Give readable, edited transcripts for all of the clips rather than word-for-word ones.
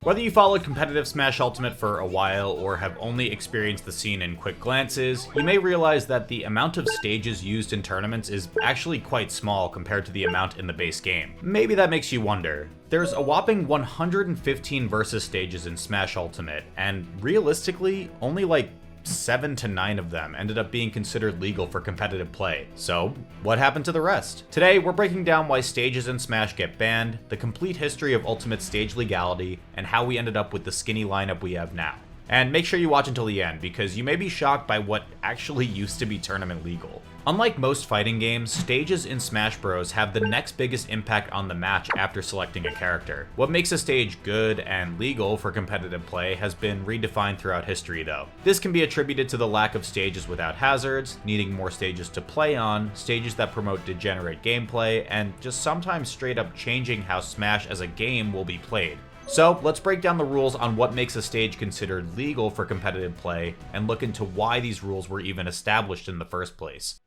Whether you followed competitive Smash Ultimate for a while or have only experienced the scene in quick glances, you may realize that the amount of stages used in tournaments is actually quite small compared to the amount in the base game. Maybe that makes you wonder. There's a whopping 115 versus stages in Smash Ultimate, and realistically, only like 7 to 9 of them ended up being considered legal for competitive play. So, what happened to the rest? Today, we're breaking down why stages in Smash get banned, the complete history of Ultimate stage legality, and how we ended up with the skinny lineup we have now. And make sure you watch until the end, because you may be shocked by what actually used to be tournament legal. Unlike most fighting games, stages in Smash Bros. Have the next biggest impact on the match after selecting a character. What makes a stage good and legal for competitive play has been redefined throughout history though. This can be attributed to the lack of stages without hazards, needing more stages to play on, stages that promote degenerate gameplay, and just sometimes straight up changing how Smash as a game will be played. So let's break down the rules on what makes a stage considered legal for competitive play and look into why these rules were even established in the first place.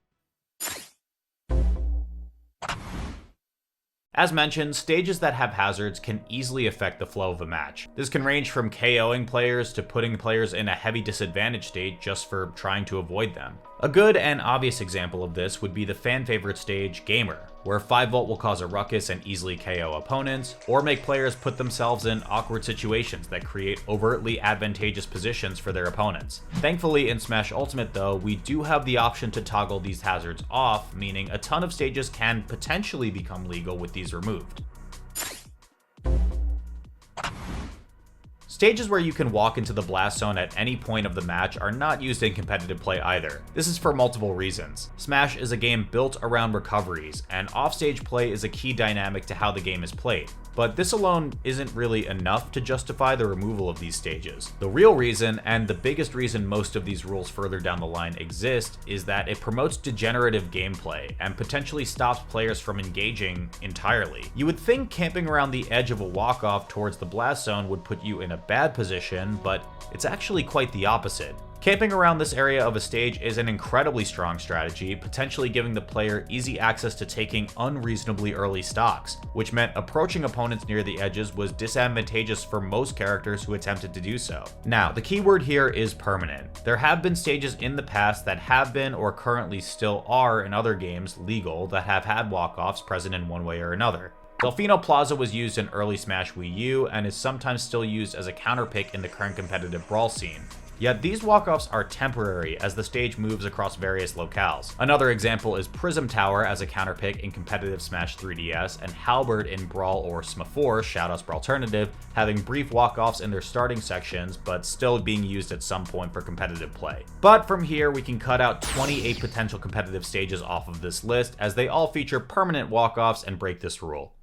As mentioned, stages that have hazards can easily affect the flow of a match. This can range from KOing players to putting players in a heavy disadvantage state just for trying to avoid them. A good and obvious example of this would be the fan favorite stage Gamer, where 5V will cause a ruckus and easily KO opponents, or make players put themselves in awkward situations that create overtly advantageous positions for their opponents. Thankfully in Smash Ultimate though, we do have the option to toggle these hazards off, meaning a ton of stages can potentially become legal with these removed. Stages where you can walk into the blast zone at any point of the match are not used in competitive play either. This is for multiple reasons. Smash is a game built around recoveries, and offstage play is a key dynamic to how the game is played. But this alone isn't really enough to justify the removal of these stages. The real reason, and the biggest reason most of these rules further down the line exist, is that it promotes degenerative gameplay and potentially stops players from engaging entirely. You would think camping around the edge of a walk-off towards the blast zone would put you in a bad position, but it's actually quite the opposite. Camping around this area of a stage is an incredibly strong strategy, potentially giving the player easy access to taking unreasonably early stocks, which meant approaching opponents near the edges was disadvantageous for most characters who attempted to do so. Now, the key word here is permanent. There have been stages in the past that have been or currently still are in other games legal that have had walk-offs present in one way or another. Delfino Plaza was used in early Smash Wii U and is sometimes still used as a counterpick in the current competitive brawl scene. Yet these walk-offs are temporary as the stage moves across various locales. Another example is Prism Tower as a counterpick in competitive Smash 3DS, and Halberd in Brawl or SMA4, Shoutouts Brawlternative, having brief walk-offs in their starting sections, but still being used at some point for competitive play. But from here, we can cut out 28 potential competitive stages off of this list, as they all feature permanent walk-offs and break this rule.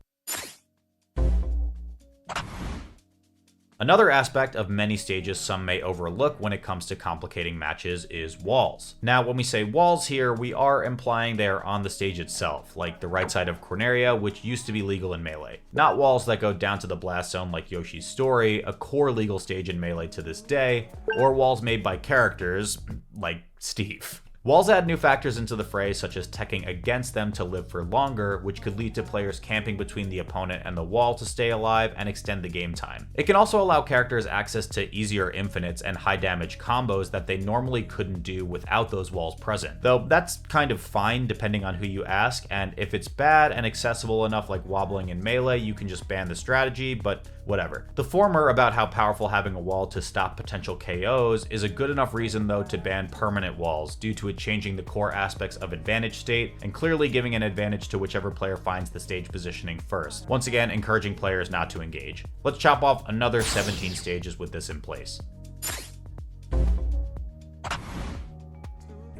Another aspect of many stages some may overlook when it comes to complicating matches is walls. Now, when we say walls here, we are implying they are on the stage itself, like the right side of Corneria, which used to be legal in Melee. Not walls that go down to the blast zone like Yoshi's Story, a core legal stage in Melee to this day, or walls made by characters, like Steve. Walls add new factors into the fray, such as teching against them to live for longer, which could lead to players camping between the opponent and the wall to stay alive and extend the game time. It can also allow characters access to easier infinites and high damage combos that they normally couldn't do without those walls present. Though that's kind of fine depending on who you ask, and if it's bad and accessible enough like wobbling in Melee, you can just ban the strategy, but whatever. The former, about how powerful having a wall to stop potential KOs, is a good enough reason though to ban permanent walls due to it changing the core aspects of advantage state and clearly giving an advantage to whichever player finds the stage positioning first. Once again, encouraging players not to engage. Let's chop off another 17 stages with this in place.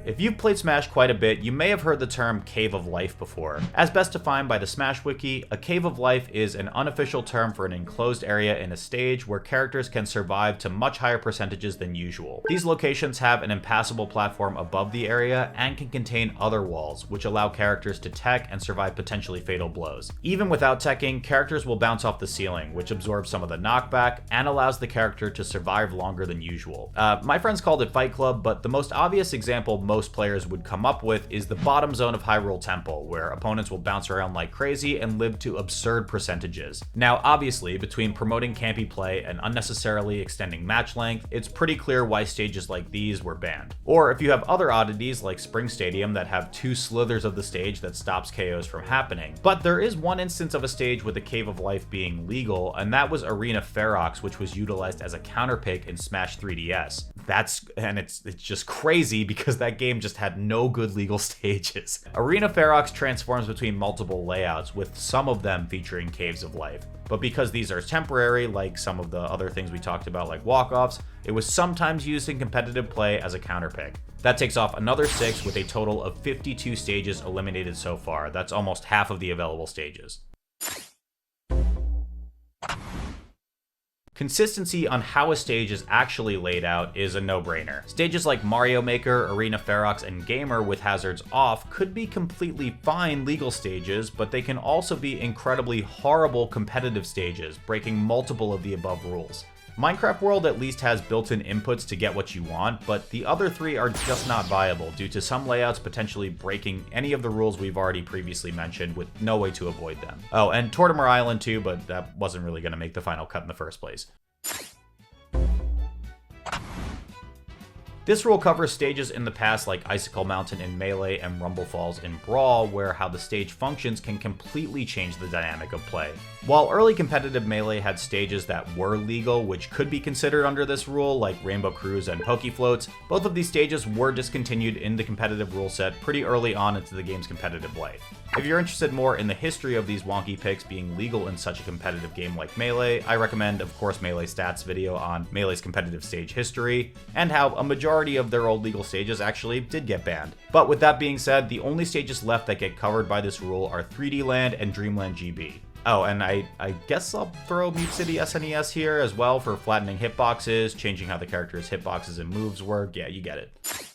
If you've played Smash quite a bit, you may have heard the term Cave of Life before. As best defined by the Smash Wiki, a Cave of Life is an unofficial term for an enclosed area in a stage where characters can survive to much higher percentages than usual. These locations have an impassable platform above the area and can contain other walls, which allow characters to tech and survive potentially fatal blows. Even without teching, characters will bounce off the ceiling, which absorbs some of the knockback and allows the character to survive longer than usual. My friends called it Fight Club, but the most obvious example most players would come up with is the bottom zone of Hyrule Temple, where opponents will bounce around like crazy and live to absurd percentages. Now, obviously, between promoting campy play and unnecessarily extending match length, it's pretty clear why stages like these were banned. Or if you have other oddities like Spring Stadium that have 2 slithers of the stage that stops KOs from happening. But there is one instance of a stage with a Cave of Life being legal, and that was Arena Ferox, which was utilized as a counterpick in Smash 3DS. It's just crazy because that game just had no good legal stages. Arena Ferox transforms between multiple layouts, with some of them featuring Caves of Life. But because these are temporary, like some of the other things we talked about like walk-offs, it was sometimes used in competitive play as a counterpick. That takes off another 6 with a total of 52 stages eliminated so far. That's almost half of the available stages. Consistency on how a stage is actually laid out is a no-brainer. Stages like Mario Maker, Arena Ferox, and Gamer with hazards off could be completely fine legal stages, but they can also be incredibly horrible competitive stages, breaking multiple of the above rules. Minecraft World at least has built-in inputs to get what you want, but the other 3 are just not viable due to some layouts potentially breaking any of the rules we've already previously mentioned with no way to avoid them. Oh, and Tortimer Island too, but that wasn't really going to make the final cut in the first place. This rule covers stages in the past like Icicle Mountain in Melee and Rumble Falls in Brawl, where how the stage functions can completely change the dynamic of play. While early competitive Melee had stages that were legal, which could be considered under this rule, like Rainbow Cruise and Pokefloats, both of these stages were discontinued in the competitive rule set pretty early on into the game's competitive life. If you're interested more in the history of these wonky picks being legal in such a competitive game like Melee, I recommend, of course, Melee Stats video on Melee's competitive stage history, and how a majority of their old legal stages actually did get banned. But with that being said, the only stages left that get covered by this rule are 3D Land and Dreamland GB. Oh, and I guess I'll throw Mute City SNES here as well for flattening hitboxes, changing how the character's hitboxes and moves work. Yeah, you get it.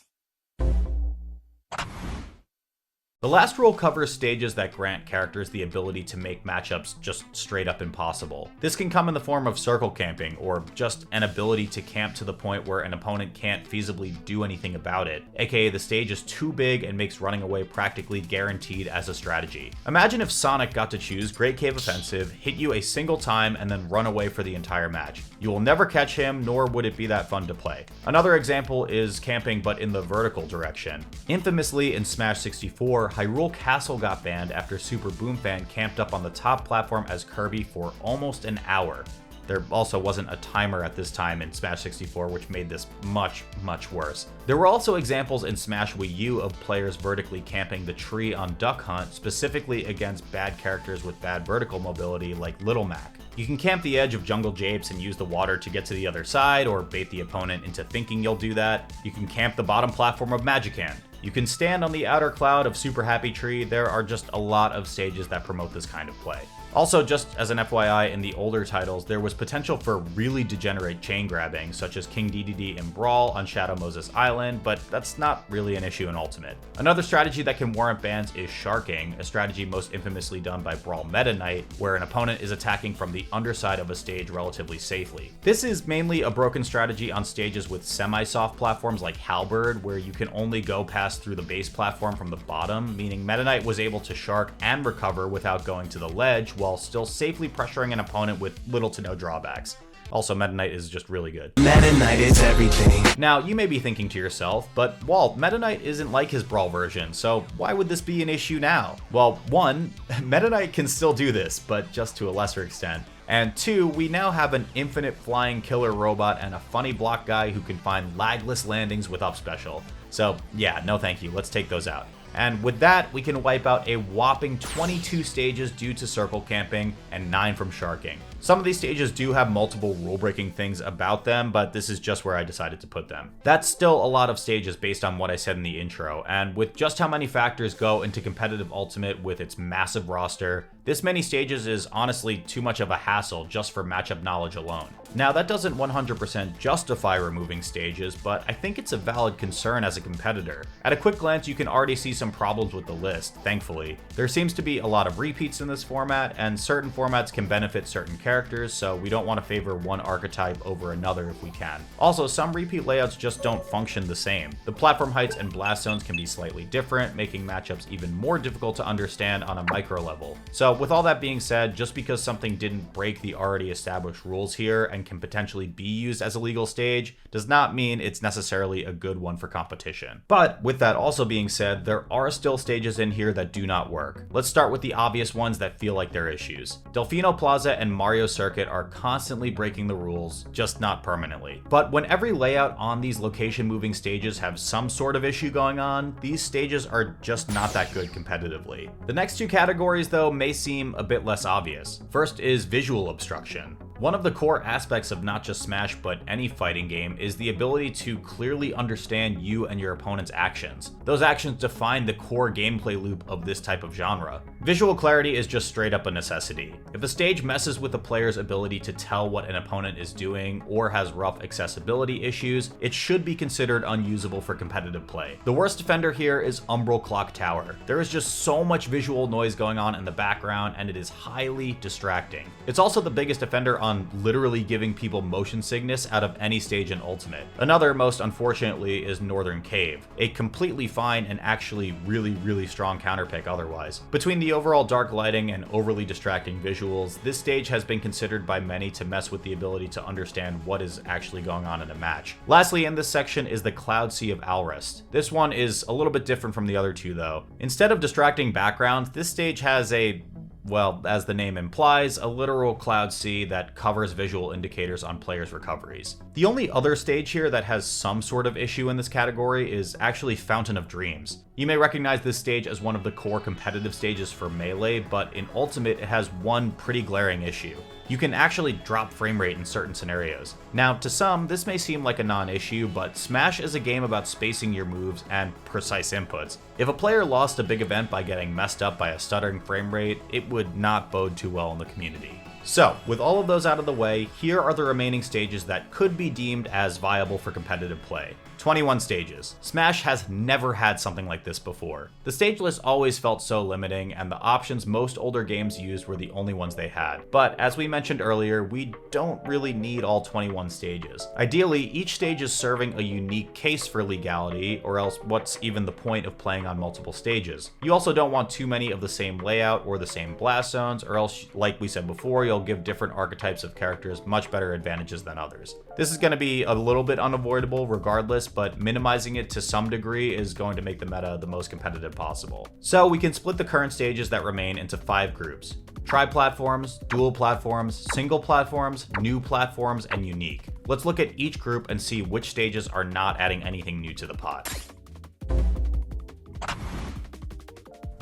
The last rule covers stages that grant characters the ability to make matchups just straight up impossible. This can come in the form of circle camping, or just an ability to camp to the point where an opponent can't feasibly do anything about it, aka the stage is too big and makes running away practically guaranteed as a strategy. Imagine if Sonic got to choose Great Cave Offensive, hit you a single time, and then run away for the entire match. You will never catch him, nor would it be that fun to play. Another example is camping but in the vertical direction. Infamously in Smash 64, Hyrule Castle got banned after Super Boomfan camped up on the top platform as Kirby for almost an hour. There also wasn't a timer at this time in Smash 64, which made this much, much worse. There were also examples in Smash Wii U of players vertically camping the tree on Duck Hunt, specifically against bad characters with bad vertical mobility like Little Mac. You can camp the edge of Jungle Japes and use the water to get to the other side, or bait the opponent into thinking you'll do that. You can camp the bottom platform of Magic Hand. You can stand on the outer cloud of Super Happy Tree. There are just a lot of stages that promote this kind of play. Also, just as an FYI, in the older titles, there was potential for really degenerate chain grabbing, such as King Dedede in Brawl on Shadow Moses Island, but that's not really an issue in Ultimate. Another strategy that can warrant bans is sharking, a strategy most infamously done by Brawl Meta Knight, where an opponent is attacking from the underside of a stage relatively safely. This is mainly a broken strategy on stages with semi-soft platforms like Halberd, where you can only go past through the base platform from the bottom, meaning Meta Knight was able to shark and recover without going to the ledge, while still safely pressuring an opponent with little to no drawbacks. Also, Meta Knight is just really good. Meta Knight is everything. Now, you may be thinking to yourself, but Walt, Meta Knight isn't like his Brawl version, so why would this be an issue now? Well, one, Meta Knight can still do this, but just to a lesser extent. And two, we now have an infinite flying killer robot and a funny block guy who can find lagless landings with up special. So yeah, no thank you, let's take those out. And with that, we can wipe out a whopping 22 stages due to circle camping and 9 from sharking. Some of these stages do have multiple rule-breaking things about them, but this is just where I decided to put them. That's still a lot of stages based on what I said in the intro, and with just how many factors go into competitive Ultimate with its massive roster, This many stages is honestly too much of a hassle just for matchup knowledge alone. Now, that doesn't 100% justify removing stages, but I think it's a valid concern as a competitor. At a quick glance, you can already see some problems with the list, thankfully. There seems to be a lot of repeats in this format, and certain formats can benefit certain characters, so we don't want to favor one archetype over another if we can. Also, some repeat layouts just don't function the same. The platform heights and blast zones can be slightly different, making matchups even more difficult to understand on a micro level. So with all that being said, just because something didn't break the already established rules here and can potentially be used as a legal stage does not mean it's necessarily a good one for competition. But with that also being said, there are still stages in here that do not work. Let's start with the obvious ones that feel like they're issues. Delfino Plaza and Mario Circuit are constantly breaking the rules, just not permanently. But when every layout on these location moving stages have some sort of issue going on, these stages are just not that good competitively. The next two categories though may seem a bit less obvious. First is visual obstruction. One of the core aspects of not just Smash but any fighting game is the ability to clearly understand you and your opponent's actions. Those actions define the core gameplay loop of this type of genre. Visual clarity is just straight up a necessity. If a stage messes with a player's ability to tell what an opponent is doing or has rough accessibility issues, it should be considered unusable for competitive play. The worst offender here is Umbral Clock Tower. There is just so much visual noise going on in the background and it is highly distracting. It's also the biggest offender on literally giving people motion sickness out of any stage in Ultimate. Another, most unfortunately, is Northern Cave, a completely fine and actually really strong counterpick otherwise. Between the overall dark lighting and overly distracting visuals, this stage has been considered by many to mess with the ability to understand what is actually going on in a match. Lastly in this section is the Cloud Sea of Alrest. This one is a little bit different from the other two though. Instead of distracting backgrounds, this stage has a, well, as the name implies, a literal cloud sea that covers visual indicators on players' recoveries. The only other stage here that has some sort of issue in this category is actually Fountain of Dreams. You may recognize this stage as one of the core competitive stages for Melee, but in Ultimate it has one pretty glaring issue. You can actually drop frame rate in certain scenarios. Now, to some, this may seem like a non-issue, but Smash is a game about spacing your moves and precise inputs. If a player lost a big event by getting messed up by a stuttering frame rate, it would not bode too well in the community. So, with all of those out of the way, here are the remaining stages that could be deemed as viable for competitive play. 21 stages. Smash has never had something like this before. The stage list always felt so limiting, and the options most older games used were the only ones they had. But as we mentioned earlier, we don't really need all 21 stages. Ideally, each stage is serving a unique case for legality, or else what's even the point of playing on multiple stages? You also don't want too many of the same layout or the same blast zones, or else, like we said before, you'll give different archetypes of characters much better advantages than others. This is going to be a little bit unavoidable regardless, but minimizing it to some degree is going to make the meta the most competitive possible. So we can split the current stages that remain into 5 groups: tri-platforms, dual platforms, single platforms, new platforms, and unique. Let's look at each group and see which stages are not adding anything new to the pot.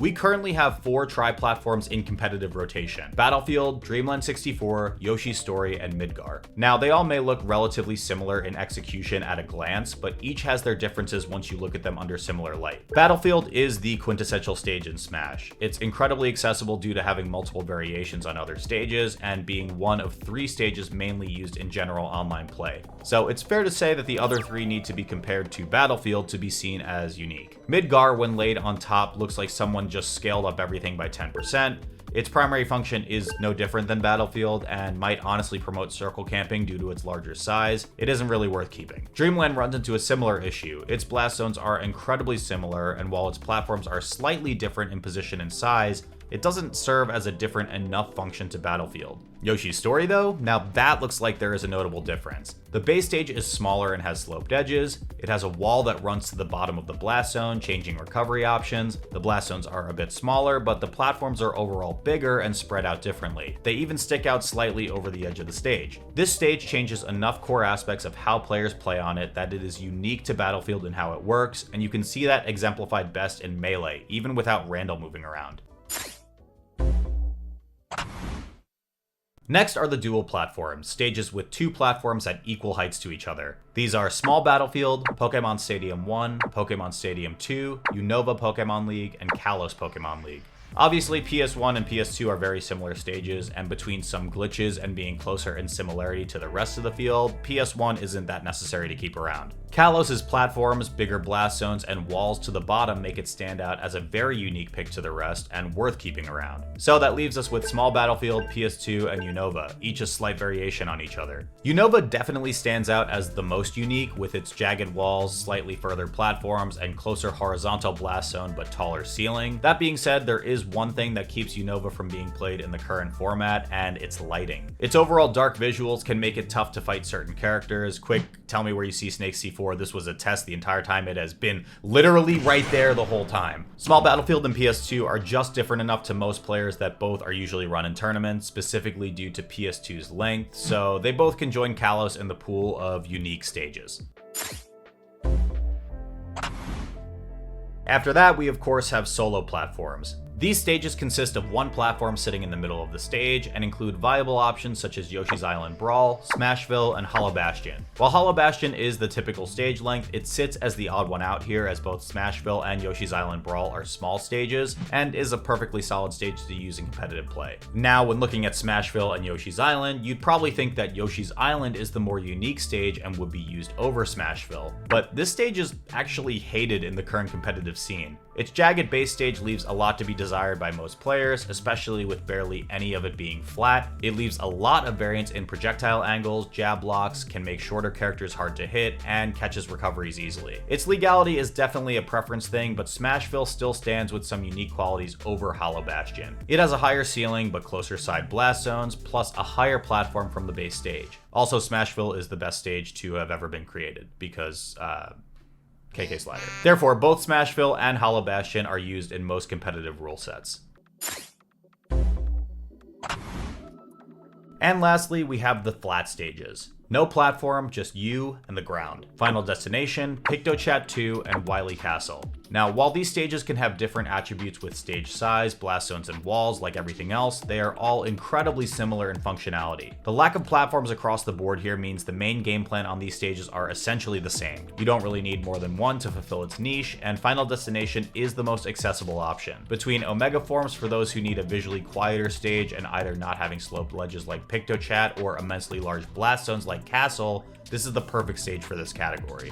We currently have 4 tri-platforms in competitive rotation: Battlefield, Dreamland 64, Yoshi's Story, and Midgar. Now, they all may look relatively similar in execution at a glance, but each has their differences once you look at them under similar light. Battlefield is the quintessential stage in Smash. It's incredibly accessible due to having multiple variations on other stages, and being one of 3 stages mainly used in general online play. So it's fair to say that the other 3 need to be compared to Battlefield to be seen as unique. Midgar, when laid on top, looks like someone just scaled up everything by 10%. Its primary function is no different than Battlefield and might honestly promote circle camping due to its larger size. It isn't really worth keeping. Dreamland runs into a similar issue. Its blast zones are incredibly similar, and while its platforms are slightly different in position and size, it doesn't serve as a different enough function to Battlefield. Yoshi's Story though, now that looks like there is a notable difference. The base stage is smaller and has sloped edges. It has a wall that runs to the bottom of the blast zone, changing recovery options. The blast zones are a bit smaller, but the platforms are overall bigger and spread out differently. They even stick out slightly over the edge of the stage. This stage changes enough core aspects of how players play on it that it is unique to Battlefield in how it works, and you can see that exemplified best in Melee, even without Randall moving around. Next are the dual platforms, stages with 2 platforms at equal heights to each other. These are Small Battlefield, Pokemon Stadium 1, Pokemon Stadium 2, Unova Pokemon League, and Kalos Pokemon League. Obviously, PS1 and PS2 are very similar stages, and between some glitches and being closer in similarity to the rest of the field, PS1 isn't that necessary to keep around. Kalos' platforms, bigger blast zones, and walls to the bottom make it stand out as a very unique pick to the rest and worth keeping around. So that leaves us with Small Battlefield, PS2, and Unova, each a slight variation on each other. Unova definitely stands out as the most unique, with its jagged walls, slightly further platforms, and closer horizontal blast zone but taller ceiling. That being said, there is one thing that keeps Unova from being played in the current format, and it's lighting. Its overall dark visuals can make it tough to fight certain characters. Quick, tell me where you see Snake C4. This was a test the entire time. It has been literally right there the whole time. Small Battlefield and PS2 are just different enough to most players that both are usually run in tournaments, specifically due to PS2's length, so they both can join Kalos in the pool of unique stages. After that, we of course have solo platforms. These stages consist of one platform sitting in the middle of the stage and include viable options such as Yoshi's Island Brawl, Smashville, and Hollow Bastion. While Hollow Bastion is the typical stage length, it sits as the odd one out here, as both Smashville and Yoshi's Island Brawl are small stages and is a perfectly solid stage to use in competitive play. Now, when looking at Smashville and Yoshi's Island, you'd probably think that Yoshi's Island is the more unique stage and would be used over Smashville, but this stage is actually hated in the current competitive scene. Its jagged base stage leaves a lot to be desired by most players, especially with barely any of it being flat. It leaves a lot of variance in projectile angles, jab blocks, can make shorter characters hard to hit, and catches recoveries easily. Its legality is definitely a preference thing, but Smashville still stands with some unique qualities over Hollow Bastion. It has a higher ceiling but closer side blast zones, plus a higher platform from the base stage. Also, Smashville is the best stage to have ever been created, because, KK Slider. Therefore, both Smashville and Hollow Bastion are used in most competitive rule sets. And lastly, we have the flat stages. No platform, just you and the ground. Final Destination, PictoChat 2, and Wily Castle. Now, while these stages can have different attributes with stage size, blast zones, and walls like everything else, they are all incredibly similar in functionality. The lack of platforms across the board here means the main game plan on these stages are essentially the same. You don't really need more than one to fulfill its niche, and Final Destination is the most accessible option. Between Omega Forms for those who need a visually quieter stage and either not having sloped ledges like PictoChat or immensely large blast zones like Castle, this is the perfect stage for this category.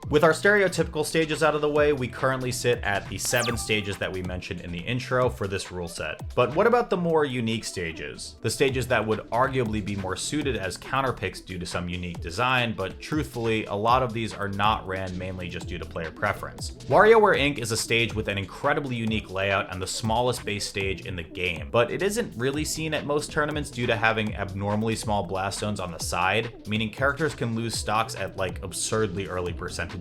With our stereotypical stages out of the way, we currently sit at the 7 stages that we mentioned in the intro for this rule set. But what about the more unique stages? The stages that would arguably be more suited as counterpicks due to some unique design, but truthfully, a lot of these are not ran mainly just due to player preference. WarioWare Inc. is a stage with an incredibly unique layout and the smallest base stage in the game, but it isn't really seen at most tournaments due to having abnormally small blast zones on the side, meaning characters can lose stocks at like absurdly early percentages.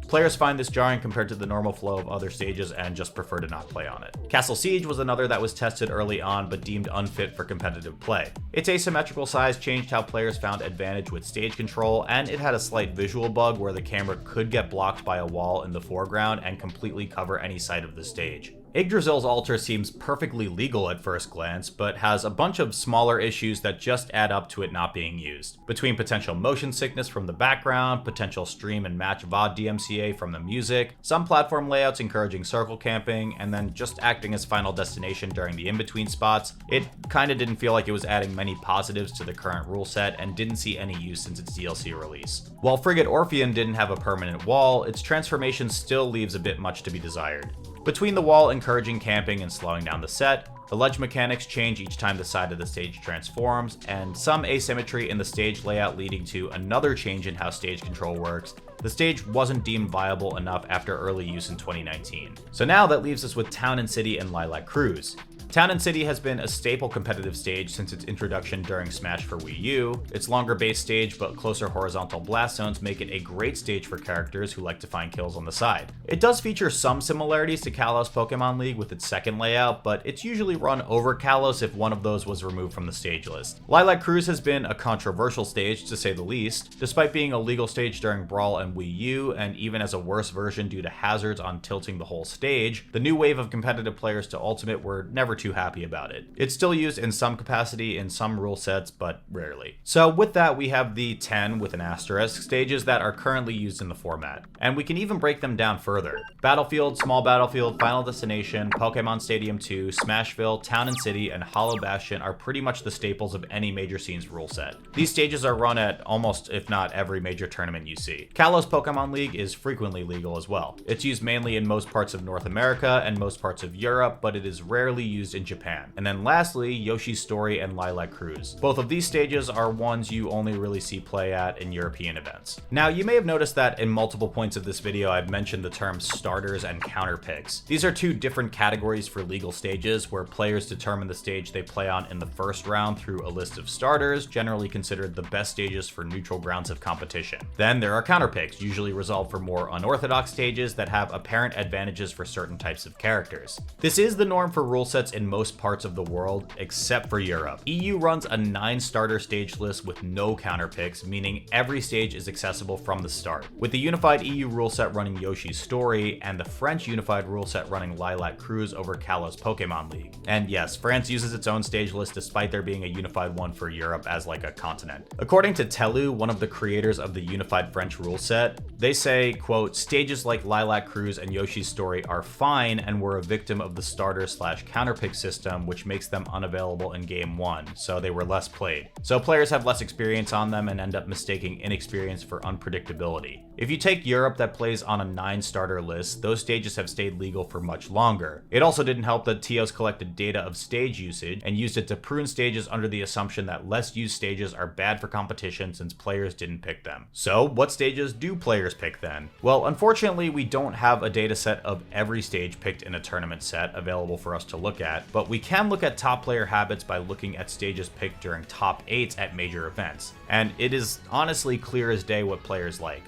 Players find this jarring compared to the normal flow of other stages and just prefer to not play on it. Castle Siege was another that was tested early on but deemed unfit for competitive play. Its asymmetrical size changed how players found advantage with stage control, and it had a slight visual bug where the camera could get blocked by a wall in the foreground and completely cover any side of the stage. Yggdrasil's altar seems perfectly legal at first glance, but has a bunch of smaller issues that just add up to it not being used. Between potential motion sickness from the background, potential stream and match VOD DMCA from the music, some platform layouts encouraging circle camping, and then just acting as Final Destination during the in-between spots, it kinda didn't feel like it was adding many positives to the current rule set and didn't see any use since its DLC release. While Frigate Orpheon didn't have a permanent wall, its transformation still leaves a bit much to be desired. Between the wall encouraging camping and slowing down the set, the ledge mechanics change each time the side of the stage transforms, and some asymmetry in the stage layout leading to another change in how stage control works, the stage wasn't deemed viable enough after early use in 2019. So now that leaves us with Town and City and Lilac Cruise. Town and City has been a staple competitive stage since its introduction during Smash for Wii U. Its longer base stage but closer horizontal blast zones make it a great stage for characters who like to find kills on the side. It does feature some similarities to Kalos Pokemon League with its second layout, but it's usually run over Kalos if one of those was removed from the stage list. Lilac Cruise has been a controversial stage to say the least. Despite being a legal stage during Brawl and Wii U, and even as a worse version due to hazards on tilting the whole stage, the new wave of competitive players to Ultimate were never too too happy about it. It's still used in some capacity in some rule sets, but rarely. So with that, we have the 10 with an asterisk stages that are currently used in the format. And we can even break them down further. Battlefield, Small Battlefield, Final Destination, Pokemon Stadium 2, Smashville, Town and City, and Hollow Bastion are pretty much the staples of any major scenes rule set. These stages are run at almost, if not every major tournament you see. Kalos Pokemon League is frequently legal as well. It's used mainly in most parts of North America and most parts of Europe, but it is rarely used in Japan. And then lastly, Yoshi's Story and Lilac Cruise. Both of these stages are ones you only really see play at in European events. Now, you may have noticed that in multiple points of this video, I've mentioned the terms starters and counterpicks. These are two different categories for legal stages where players determine the stage they play on in the first round through a list of starters, generally considered the best stages for neutral grounds of competition. Then there are counterpicks, usually resolved for more unorthodox stages that have apparent advantages for certain types of characters. This is the norm for rule sets in most parts of the world, except for Europe. EU runs a 9-starter stage list with no counterpicks, meaning every stage is accessible from the start. With the unified EU rule set running Yoshi's Story and the French unified rule set running Lilac Cruise over Kalos Pokemon League. And yes, France uses its own stage list despite there being a unified one for Europe as like a continent. According to Telu, one of the creators of the unified French rule set, they say, quote, stages like Lilac Cruise and Yoshi's Story are fine and were a victim of the starter/counterpick system, which makes them unavailable in game 1, so they were less played. So players have less experience on them and end up mistaking inexperience for unpredictability. If you take Europe that plays on a 9-starter list, those stages have stayed legal for much longer. It also didn't help that TOs collected data of stage usage and used it to prune stages under the assumption that less used stages are bad for competition since players didn't pick them. So what stages do players pick then? Well, unfortunately, we don't have a data set of every stage picked in a tournament set available for us to look at, but we can look at top player habits by looking at stages picked during top 8s at major events. And it is honestly clear as day what players like.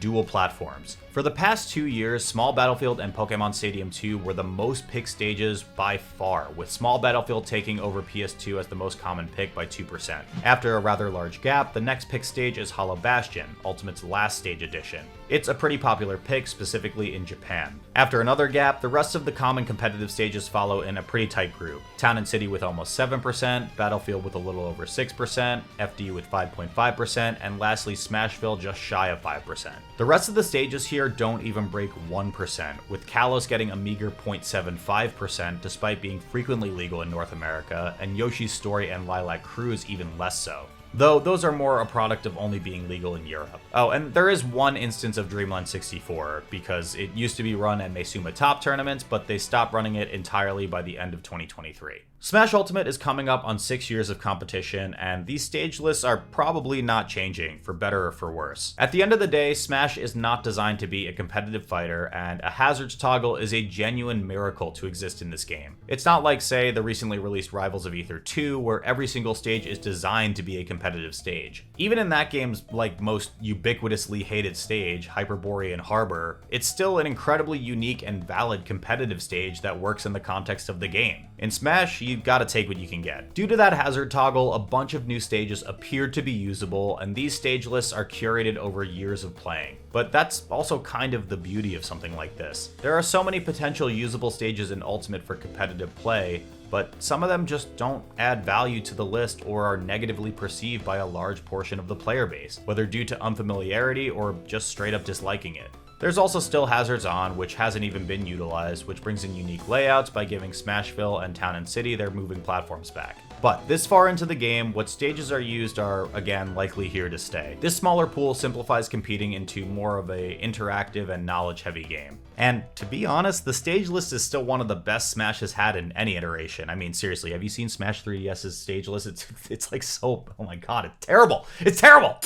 Dual platforms. For the past 2 years, Small Battlefield and Pokemon Stadium 2 were the most picked stages by far, with Small Battlefield taking over PS2 as the most common pick by 2%. After a rather large gap, the next pick stage is Hollow Bastion, Ultimate's last stage edition. It's a pretty popular pick, specifically in Japan. After another gap, the rest of the common competitive stages follow in a pretty tight group. Town and City with almost 7%, Battlefield with a little over 6%, FD with 5.5%, and lastly Smashville just shy of 5%. The rest of the stages here don't even break 1%, with Kalos getting a meager 0.75% despite being frequently legal in North America, and Yoshi's Story and Lilac Cruise even less so. Though those are more a product of only being legal in Europe. Oh, and there is one instance of Dreamland 64, because it used to be run at Mesuma Top tournaments, but they stopped running it entirely by the end of 2023. Smash Ultimate is coming up on 6 years of competition, and these stage lists are probably not changing, for better or for worse. At the end of the day, Smash is not designed to be a competitive fighter, and a hazards toggle is a genuine miracle to exist in this game. It's not like, say, the recently released Rivals of Aether 2, where every single stage is designed to be a competitive stage. Even in that game's like most ubiquitously hated stage, Hyperborean Harbor, it's still an incredibly unique and valid competitive stage that works in the context of the game. In Smash, you gotta take what you can get. Due to that hazard toggle, a bunch of new stages appeared to be usable, and these stage lists are curated over years of playing. But that's also kind of the beauty of something like this. There are so many potential usable stages in Ultimate for competitive play, but some of them just don't add value to the list or are negatively perceived by a large portion of the player base, whether due to unfamiliarity or just straight up disliking it. There's also still Hazards On, which hasn't even been utilized, which brings in unique layouts by giving Smashville and Town and City their moving platforms back. But this far into the game, what stages are used are, again, likely here to stay. This smaller pool simplifies competing into more of a interactive and knowledge-heavy game. And to be honest, the stage list is still one of the best Smash has had in any iteration. I mean, seriously, have you seen Smash 3DS's stage list? It's like so, oh my god, it's terrible! It's terrible!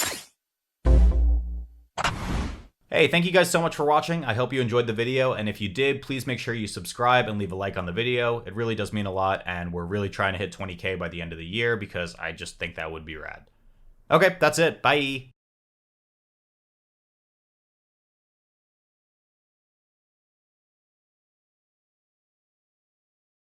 Hey, thank you guys so much for watching. I hope you enjoyed the video, and if you did, please make sure you subscribe and leave a like on the video. It really does mean a lot, and we're really trying to hit 20K by the end of the year because I just think that would be rad. Okay, that's it. Bye!